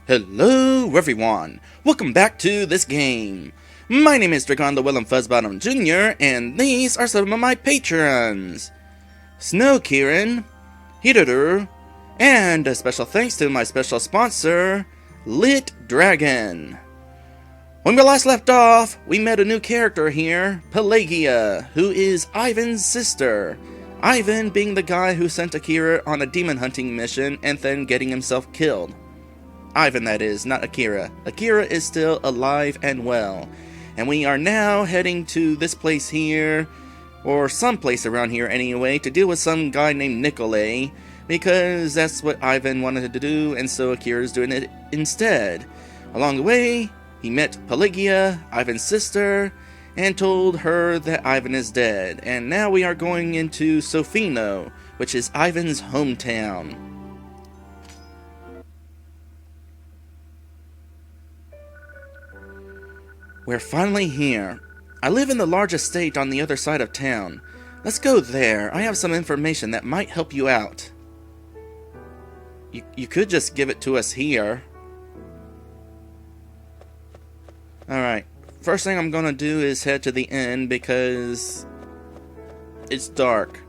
Hello everyone, welcome back to this game. My name is Draygone the Willem Fuzzbottom Jr. and these are some of my patrons. Snow Kieran, Hidoru, and a special thanks to my special sponsor, Lit Dragon. When we last left off, we met a new character here, Pelageya, who is Ivan's sister. Ivan being the guy who sent a.k.a. on a demon hunting mission and then getting himself killed. Ivan, that is, not a.k.a. A.k.a. is still alive and well. And we are now heading to this place here, or someplace around here anyway, to deal with some guy named Nicolaes, because that's what Ivan wanted to do, and so a.k.a. is doing it instead. Along the way, he met Pelageya, Ivan's sister, and told her that Ivan is dead. And now we are going into Sofino, which is Ivan's hometown. We're finally here. I live in the large estate on the other side of town. Let's go there. I have some information that might help you out. You could just give it to us here. Alright. First thing I'm gonna do is head to the inn because it's dark.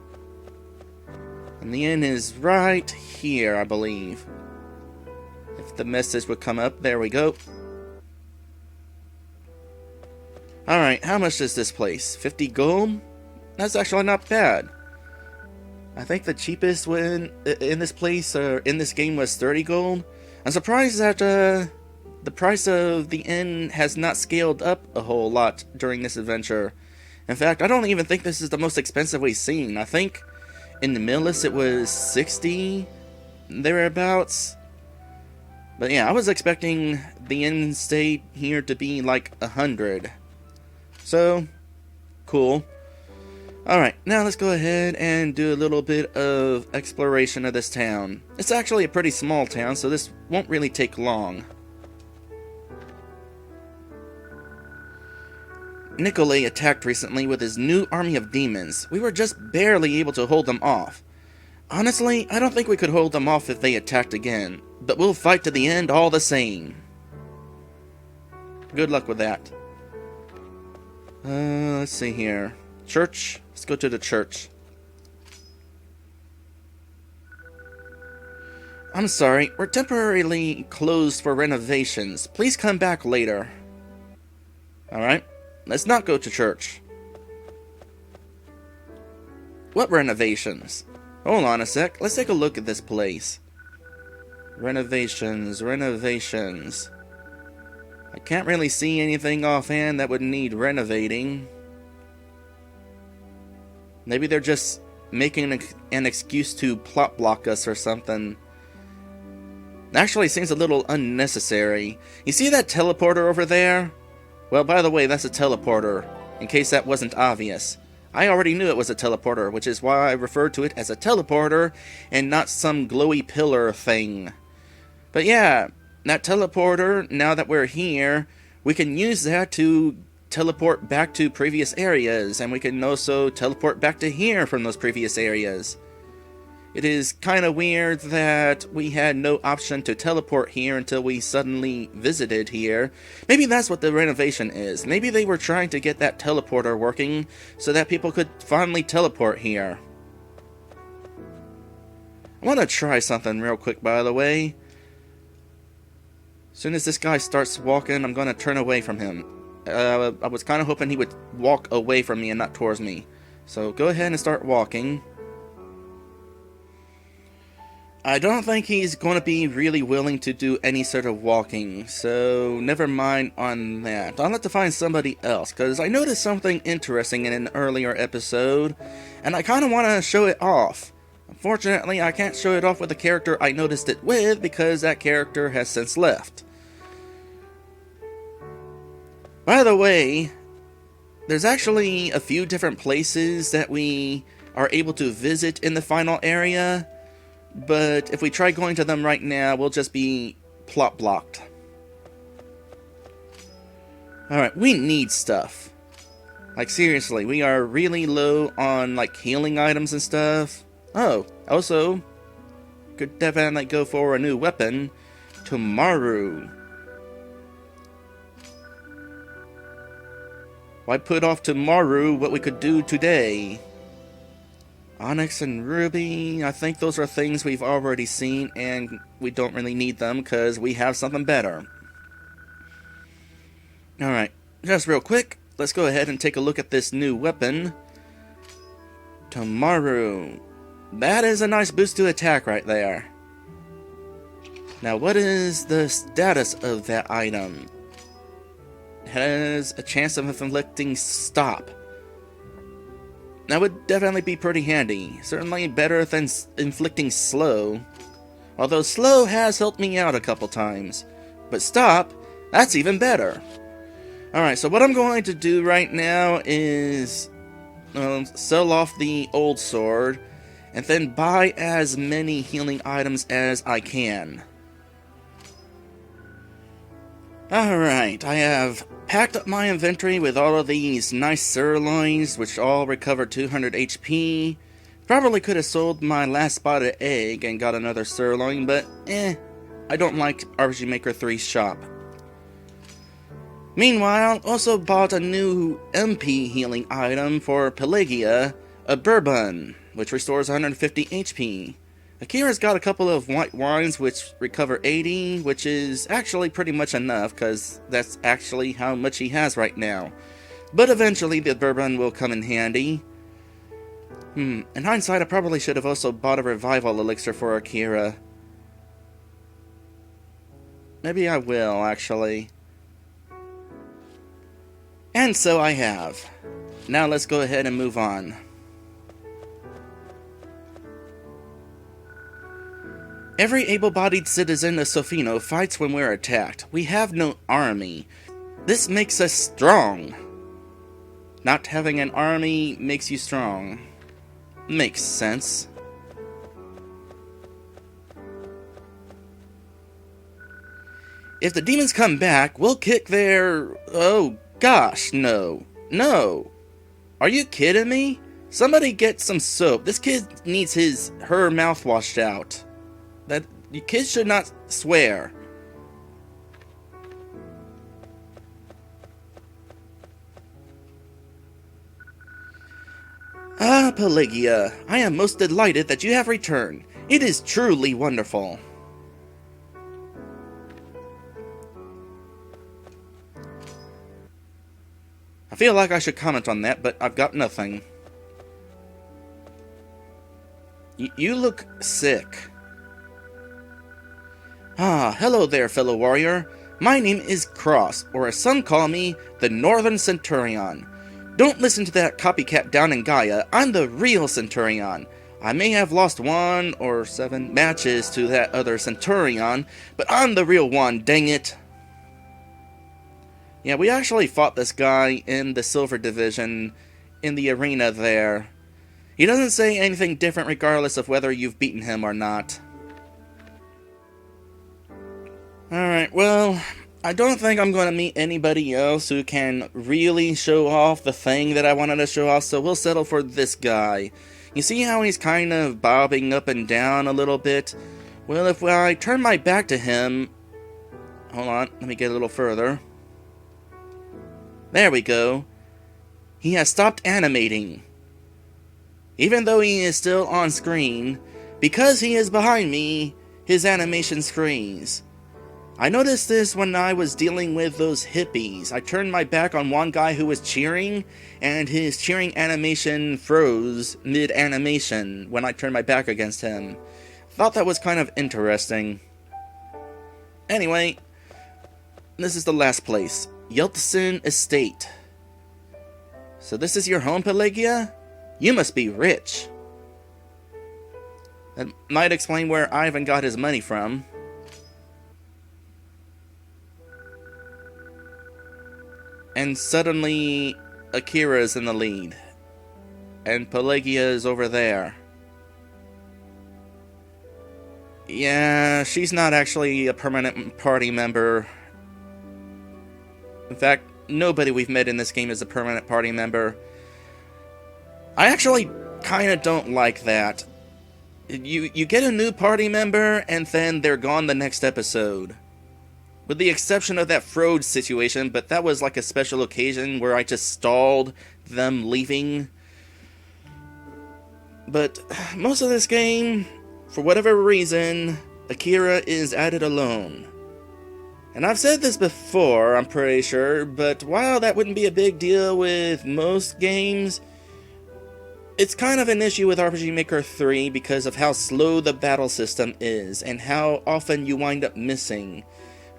And the inn is right here, I believe. If the message would come up, there we go. Alright, how much is this place? 50 gold? That's actually not bad. I think the cheapest one in this place, or in this game, was 30 gold. I'm surprised that the price of the inn has not scaled up a whole lot during this adventure. In fact, I don't even think this is the most expensive we've seen. I think in the middle list it was 60, thereabouts. But yeah, I was expecting the inn stay here to be like 100. So, cool. Alright, now let's go ahead and do a little bit of exploration of this town. It's actually a pretty small town, so this won't really take long. Nicolaes attacked recently with his new army of demons. We were just barely able to hold them off. Honestly, I don't think we could hold them off if they attacked again, but we'll fight to the end all the same. Good luck with that. Let's see here. Church? Let's go to the church. I'm sorry, we're temporarily closed for renovations. Please come back later. Alright, let's not go to church. What renovations? Hold on a sec, let's take a look at this place. Renovations. I can't really see anything offhand that would need renovating. Maybe they're just making an excuse to plot block us or something. Actually, seems a little unnecessary. You see that teleporter over there? Well, by the way, that's a teleporter, in case that wasn't obvious. I already knew it was a teleporter, which is why I referred to it as a teleporter and not some glowy pillar thing. But yeah, that teleporter, now that we're here, we can use that to teleport back to previous areas, and we can also teleport back to here from those previous areas. It is kind of weird that we had no option to teleport here until we suddenly visited here. Maybe that's what the renovation is. Maybe they were trying to get that teleporter working so that people could finally teleport here. I want to try something real quick, by the way. As soon as this guy starts walking, I'm going to turn away from him. I was kind of hoping he would walk away from me and not towards me. So go ahead and start walking. I don't think he's going to be really willing to do any sort of walking, so never mind on that. I'll have to find somebody else, because I noticed something interesting in an earlier episode, and I kind of want to show it off. Unfortunately, I can't show it off with the character I noticed it with, because that character has since left. By the way, there's actually a few different places that we are able to visit in the final area, but if we try going to them right now, we'll just be plot blocked. Alright, we need stuff. Like, seriously, we are really low on, like, healing items and stuff. Oh, also, could definitely go for a new weapon. tomorrow. Why put off tomorrow what we could do today? Onyx and Ruby, I think those are things we've already seen, and we don't really need them because we have something better. Alright, just real quick, let's go ahead and take a look at this new weapon. Tomorrow. That is a nice boost to attack right there. Now, what is the status of that item? It has a chance of inflicting stop. That would definitely be pretty handy. Certainly better than inflicting slow. Although slow has helped me out a couple times. But stop, that's even better. Alright, so what I'm going to do right now is sell off the old sword and then buy as many healing items as I can. Alright, I have packed up my inventory with all of these nice sirloins, which all recover 200 HP. Probably could have sold my last spotted egg and got another sirloin, but I don't like RPG Maker 3's shop. Meanwhile, also bought a new MP healing item for Pelageya, a bourbon, which restores 150 HP. Akira's got a couple of white wines which recover 80, which is actually pretty much enough, because that's actually how much he has right now. But eventually the bourbon will come in handy. In hindsight, I probably should have also bought a revival elixir for Akira. Maybe I will, actually. And so I have. Now let's go ahead and move on. Every able-bodied citizen of Sofino fights when we're attacked. We have no army. This makes us strong. Not having an army makes you strong. Makes sense. If the demons come back, we'll kick their... Oh, gosh, no. No. Are you kidding me? Somebody get some soap. This kid needs her mouth washed out. That you kids should not swear. Ah, Pelageya, I am most delighted that you have returned. It is truly wonderful. I feel like I should comment on that, but I've got nothing. You look sick. Ah, hello there, fellow warrior. My name is Cross, or as some call me, the Northern Centurion. Don't listen to that copycat down in Gaia. I'm the real Centurion. I may have lost 1 or 7 matches to that other Centurion, but I'm the real one, dang it. Yeah, we actually fought this guy in the Silver Division in the arena there. He doesn't say anything different regardless of whether you've beaten him or not. Alright, well, I don't think I'm going to meet anybody else who can really show off the thing that I wanted to show off, so we'll settle for this guy. You see how he's kind of bobbing up and down a little bit? Well, if I turn my back to him... Hold on, let me get a little further. There we go. He has stopped animating. Even though he is still on screen, because he is behind me, his animation freezes. I noticed this when I was dealing with those hippies. I turned my back on one guy who was cheering, and his cheering animation froze mid-animation when I turned my back against him. Thought that was kind of interesting. Anyway, this is the last place. Yeltsin Estate. So this is your home, Pelageya? You must be rich. That might explain where Ivan got his money from. And suddenly, Akira's in the lead. And Pelageya is over there. Yeah, she's not actually a permanent party member. In fact, nobody we've met in this game is a permanent party member. I actually kind of don't like that. You get a new party member, and then they're gone the next episode. With the exception of that Frode situation, but that was like a special occasion where I just stalled them leaving. But most of this game, for whatever reason, a.k.a. is added alone. And I've said this before, I'm pretty sure, but while that wouldn't be a big deal with most games, it's kind of an issue with RPG Maker 3 because of how slow the battle system is, and how often you wind up missing.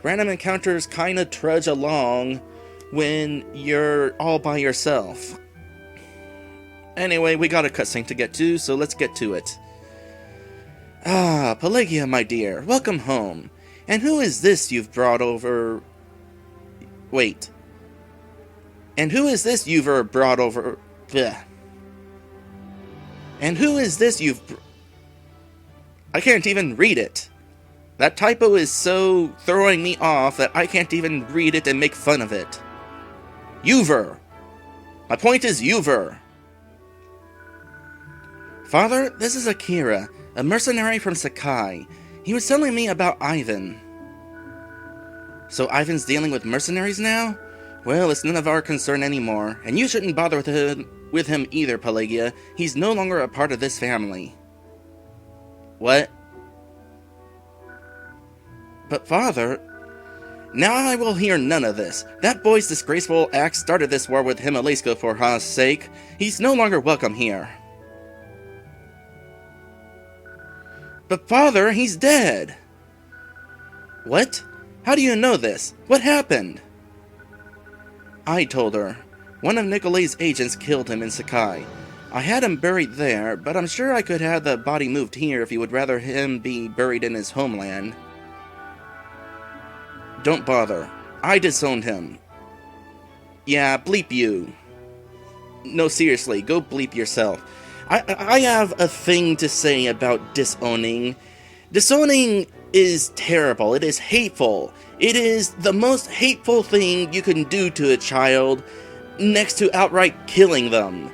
Random encounters kinda trudge along when you're all by yourself. Anyway, we got a cutscene to get to, so let's get to it. Ah, Pelageya, my dear, welcome home. And who is this you've brought over... Wait. And who is this you've brought over... Bleh. And who is this you've... I can't even read it. That typo is so throwing me off that I can't even read it and make fun of it. Youver. My point is Youver. Father, this is a.k.a., a mercenary from Sakai. He was telling me about Ivan. So Ivan's dealing with mercenaries now? Well, it's none of our concern anymore, and you shouldn't bother with him either, Pelageya. He's no longer a part of this family. What? But Father... Now I will hear none of this. That boy's disgraceful act started this war with Nicolaes for Ha's sake. He's no longer welcome here. But Father, he's dead! What? How do you know this? What happened? I told her. One of Nicolaes' agents killed him in Sakai. I had him buried there, but I'm sure I could have the body moved here if you would rather him be buried in his homeland. Don't bother. I disowned him. Yeah, bleep you. No, seriously, go bleep yourself. I have a thing to say about disowning. Disowning is terrible. It is hateful. It is the most hateful thing you can do to a child, next to outright killing them.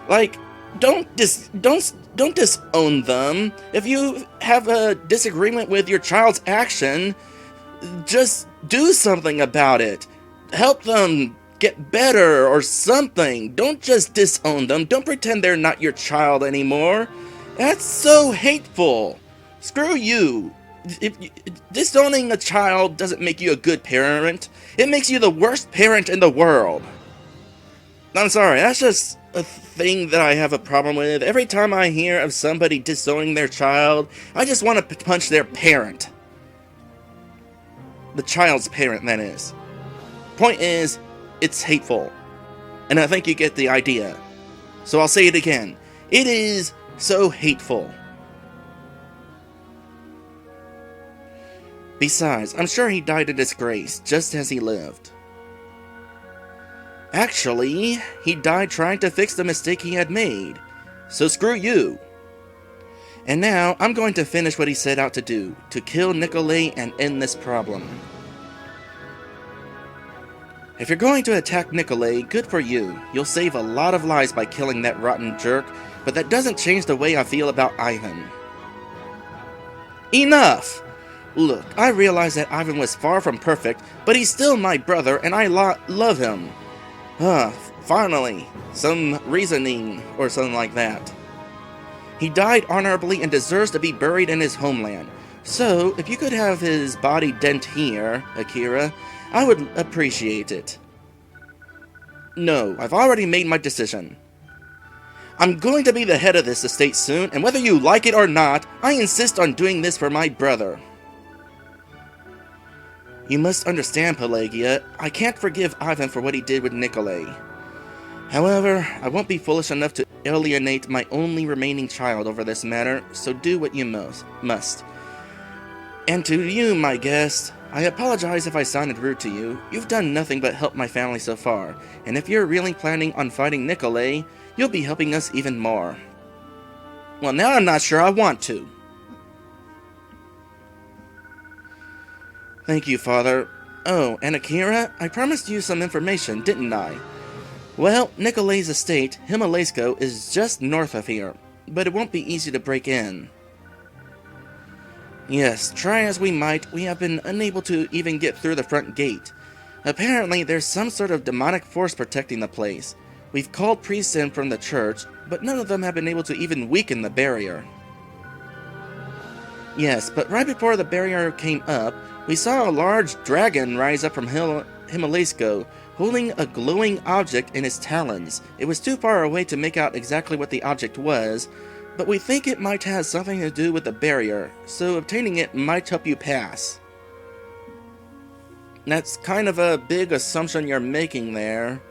Like, don't disown them. If you have a disagreement with your child's action, just do something about it. Help them get better or something. Don't just disown them. Don't pretend they're not your child anymore. That's so hateful. Screw you. Disowning a child doesn't make you a good parent. It makes you the worst parent in the world. I'm sorry, that's just a thing that I have a problem with. Every time I hear of somebody disowning their child, I just want to punch their parent. The child's parent, that is. Point is, it's hateful. And I think you get the idea. So I'll say it again. It is so hateful. Besides, I'm sure he died a disgrace, just as he lived. Actually, he died trying to fix the mistake he had made. So screw you. And now, I'm going to finish what he set out to do, to kill Nicolaes and end this problem. If you're going to attack Nicolaes, good for you. You'll save a lot of lives by killing that rotten jerk, but that doesn't change the way I feel about Ivan. Enough! Look, I realize that Ivan was far from perfect, but he's still my brother and I love him. Finally, some reasoning or something like that. He died honorably and deserves to be buried in his homeland. So, if you could have his body dent here, a.k.a., I would appreciate it. No, I've already made my decision. I'm going to be the head of this estate soon, and whether you like it or not, I insist on doing this for my brother. You must understand, Pelageya, I can't forgive Ivan for what he did with Nicolaes. However, I won't be foolish enough to alienate my only remaining child over this matter, so do what you must. And to you, my guest, I apologize if I sounded rude to you. You've done nothing but help my family so far, and if you're really planning on fighting Nicolaes, you'll be helping us even more. Well, now I'm not sure I want to. Thank you, Father. Oh, and a.k.a., I promised you some information, didn't I? Well, Nicolaes' estate, Nicolaes, is just north of here, but it won't be easy to break in. Yes, try as we might, we have been unable to even get through the front gate. Apparently, there's some sort of demonic force protecting the place. We've called priests in from the church, but none of them have been able to even weaken the barrier. Yes, but right before the barrier came up, we saw a large dragon rise up from Himalaysko, holding a glowing object in its talons. It was too far away to make out exactly what the object was, but we think it might have something to do with the barrier, so obtaining it might help you pass. That's kind of a big assumption you're making there.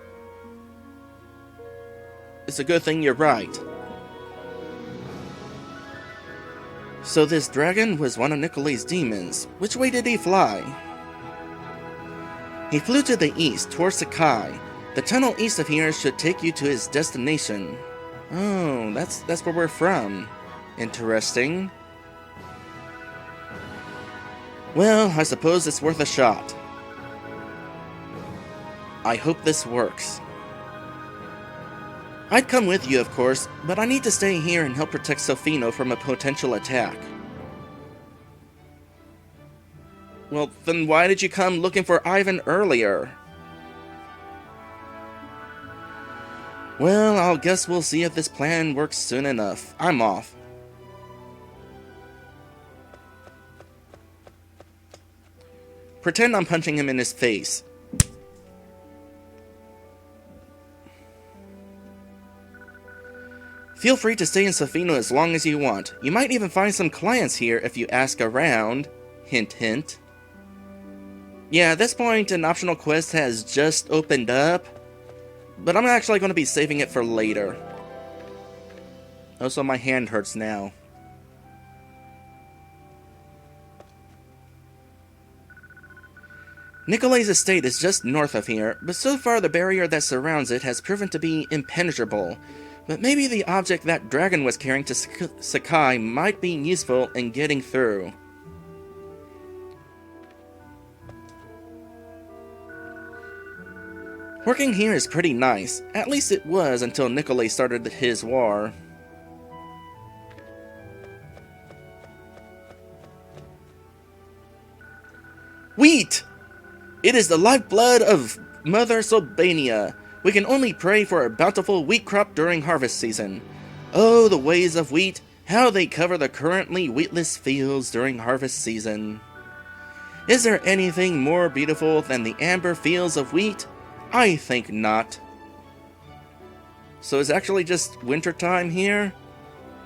It's a good thing you're right. So this dragon was one of Nicolaes' demons. Which way did he fly? He flew to the east, towards Sakai. The tunnel east of here should take you to his destination. Oh, that's where we're from. Interesting. Well, I suppose it's worth a shot. I hope this works. I'd come with you, of course, but I need to stay here and help protect Sofino from a potential attack. Well, then why did you come looking for Ivan earlier? Well, I'll guess we'll see if this plan works soon enough. I'm off. Pretend I'm punching him in his face. Feel free to stay in Sofino as long as you want. You might even find some clients here if you ask around. Hint, hint. Yeah, at this point, an optional quest has just opened up, but I'm actually going to be saving it for later. Also, my hand hurts now. Nicolaes' estate is just north of here, but so far the barrier that surrounds it has proven to be impenetrable. But maybe the object that dragon was carrying to Sakai might be useful in getting through. Working here is pretty nice. At least it was until Nicolaes started his war. Wheat! It is the lifeblood of Mother Sobania. We can only pray for a bountiful wheat crop during harvest season. Oh, the ways of wheat, how they cover the currently wheatless fields during harvest season. Is there anything more beautiful than the amber fields of wheat? I think not. So it's actually just winter time here?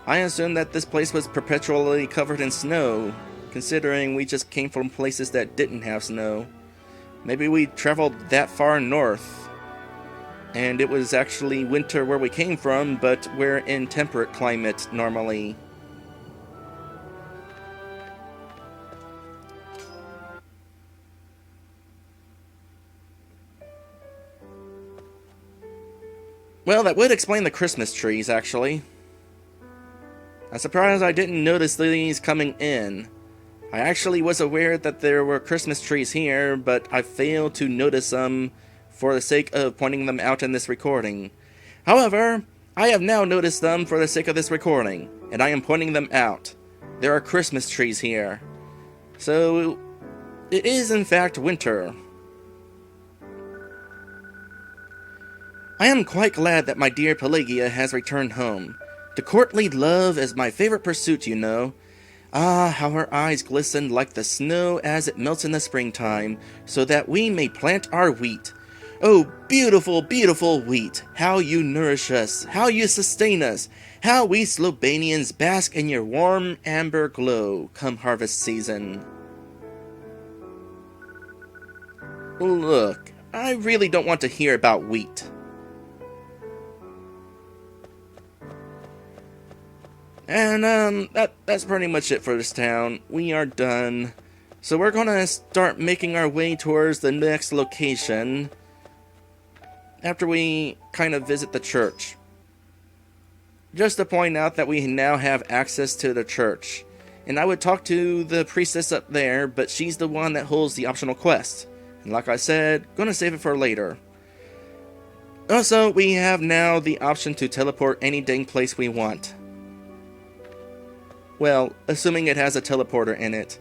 I assumed that this place was perpetually covered in snow, considering we just came from places that didn't have snow. Maybe we traveled that far north, and it was actually winter where we came from, but we're in temperate climate normally. Well, that would explain the Christmas trees, actually. I'm surprised I didn't notice these coming in. I actually was aware that there were Christmas trees here, but I failed to notice them for the sake of pointing them out in this recording. However, I have now noticed them for the sake of this recording, and I am pointing them out. There are Christmas trees here. So, it is in fact winter. I am quite glad that my dear Pelageya has returned home. To courtly love is my favorite pursuit, you know. Ah, how her eyes glistened like the snow as it melts in the springtime, so that we may plant our wheat. Oh, beautiful, beautiful wheat, how you nourish us, how you sustain us, how we Slovenians bask in your warm amber glow come harvest season. Look, I really don't want to hear about wheat. And, that's pretty much it for this town. We are done. So we're gonna start making our way towards the next location after we kind of visit the church. Just to point out that we now have access to the church. And I would talk to the priestess up there, but she's the one that holds the optional quest. And like I said, gonna save it for later. Also, we have now the option to teleport any dang place we want. Well, assuming it has a teleporter in it.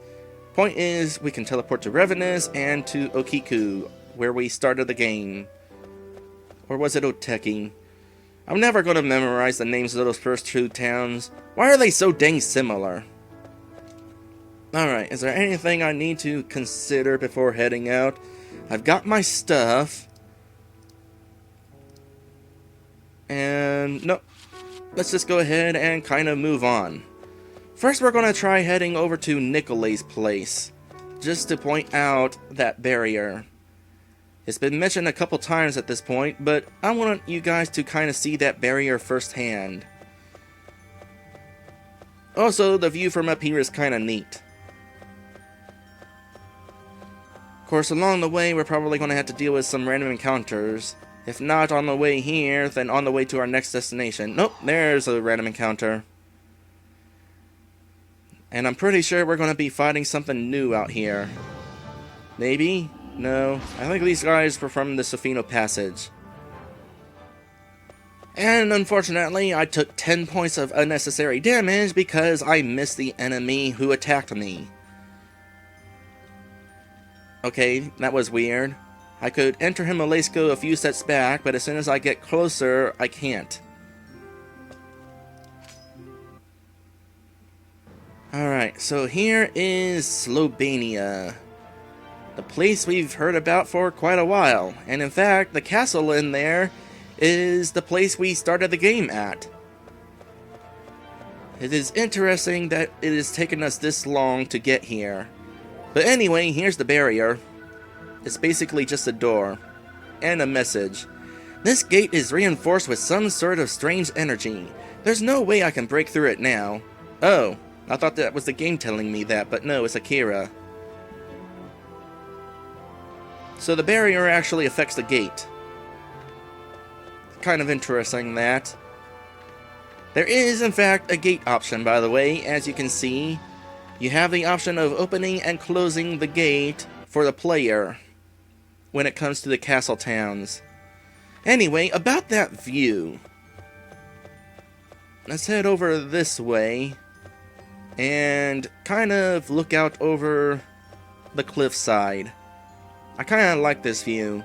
Point is, we can teleport to Revenus and to Okiku, where we started the game. Or was it Oteki? I'm never going to memorize the names of those first two towns. Why are they so dang similar? Alright, is there anything I need to consider before heading out? I've got my stuff. And nope. Let's just go ahead and kind of move on. First, we're going to try heading over to Nicolaes' place, just to point out that barrier. It's been mentioned a couple times at this point, but I want you guys to kind of see that barrier firsthand. Also, the view from up here is kind of neat. Of course, along the way, we're probably going to have to deal with some random encounters. If not on the way here, then on the way to our next destination. Nope, there's a random encounter. And I'm pretty sure we're going to be fighting something new out here. Maybe? No. I think these guys were from the Sofino Passage. And unfortunately, I took 10 points of unnecessary damage because I missed the enemy who attacked me. Okay, that was weird. I could enter Himalaysko a few steps back, but as soon as I get closer, I can't. Alright, so here is Slovenia. The place we've heard about for quite a while. And in fact, the castle in there is the place we started the game at. It is interesting that it has taken us this long to get here. But anyway, here's the barrier. It's basically just a door. And a message. This gate is reinforced with some sort of strange energy. There's no way I can break through it now. Oh. I thought that was the game telling me that, but no, it's Akira. So the barrier actually affects the gate. Kind of interesting, that. There is, in fact, a gate option, by the way. As you can see, you have the option of opening and closing the gate for the player when it comes to the castle towns. Anyway, about that view. Let's head over this way and kind of look out over the cliffside. I kind of like this view.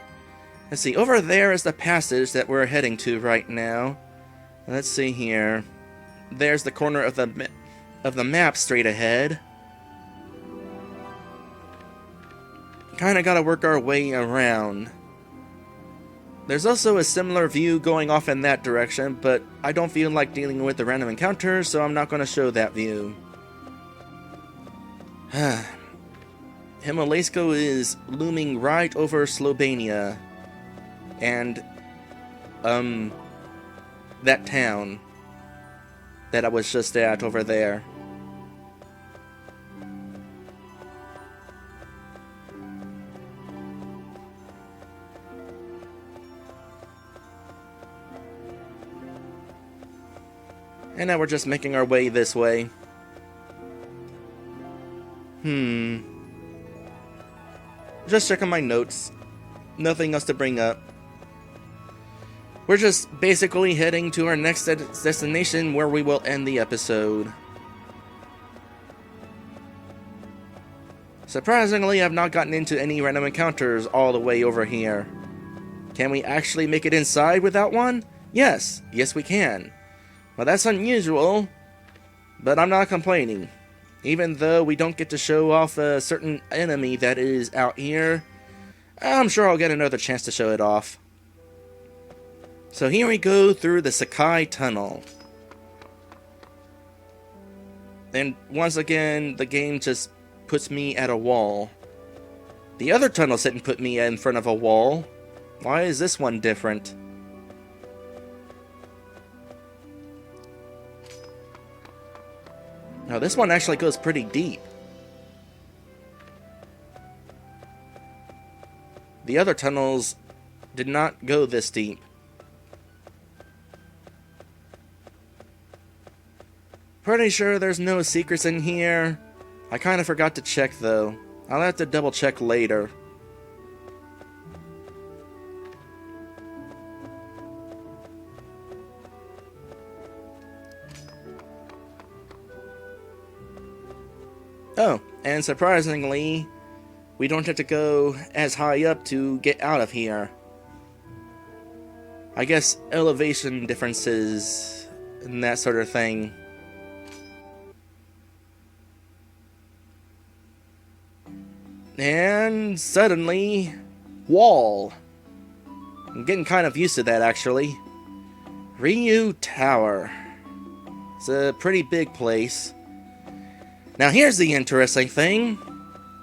Let's see, over there is the passage that we're heading to right now. Let's see here. There's the corner of the map straight ahead. Kind of got to work our way around. There's also a similar view going off in that direction, but I don't feel like dealing with the random encounters, so I'm not going to show that view. Himalaysko is looming right over Slovenia. And, that town that I was just at over there. And now we're just making our way this way. Just checking my notes. Nothing else to bring up. We're just basically heading to our next destination where we will end the episode. Surprisingly, I've not gotten into any random encounters all the way over here. Can we actually make it inside without one? Yes. Yes, we can. Well, that's unusual, but I'm not complaining. Even though we don't get to show off a certain enemy that is out here, I'm sure I'll get another chance to show it off. So here we go through the Sakai Tunnel. And once again, the game just puts me at a wall. The other tunnels didn't put me in front of a wall. Why is this one different? Now this one actually goes pretty deep. The other tunnels did not go this deep. Pretty sure there's no secrets in here. I kind of forgot to check though. I'll have to double check later. Oh, and surprisingly, we don't have to go as high up to get out of here. I guess elevation differences and that sort of thing. And suddenly, wall. I'm getting kind of used to that, actually. Ryu Tower. It's a pretty big place. Now here's the interesting thing.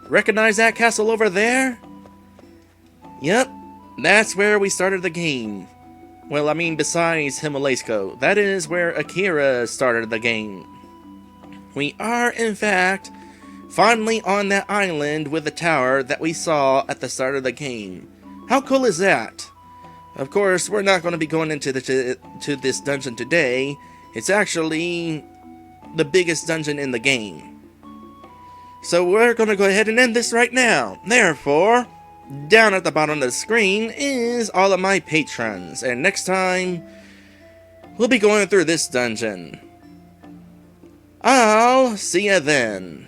Recognize that castle over there? Yep, that's where we started the game. Well, I mean, besides Himalaysko, that is where Akira started the game. We are, in fact, finally on that island with the tower that we saw at the start of the game. How cool is that? Of course, we're not going to be going into to this dungeon today. It's actually the biggest dungeon in the game. So we're going to go ahead and end this right now. Therefore, down at the bottom of the screen is all of my patrons. And next time, we'll be going through this dungeon. I'll see ya then.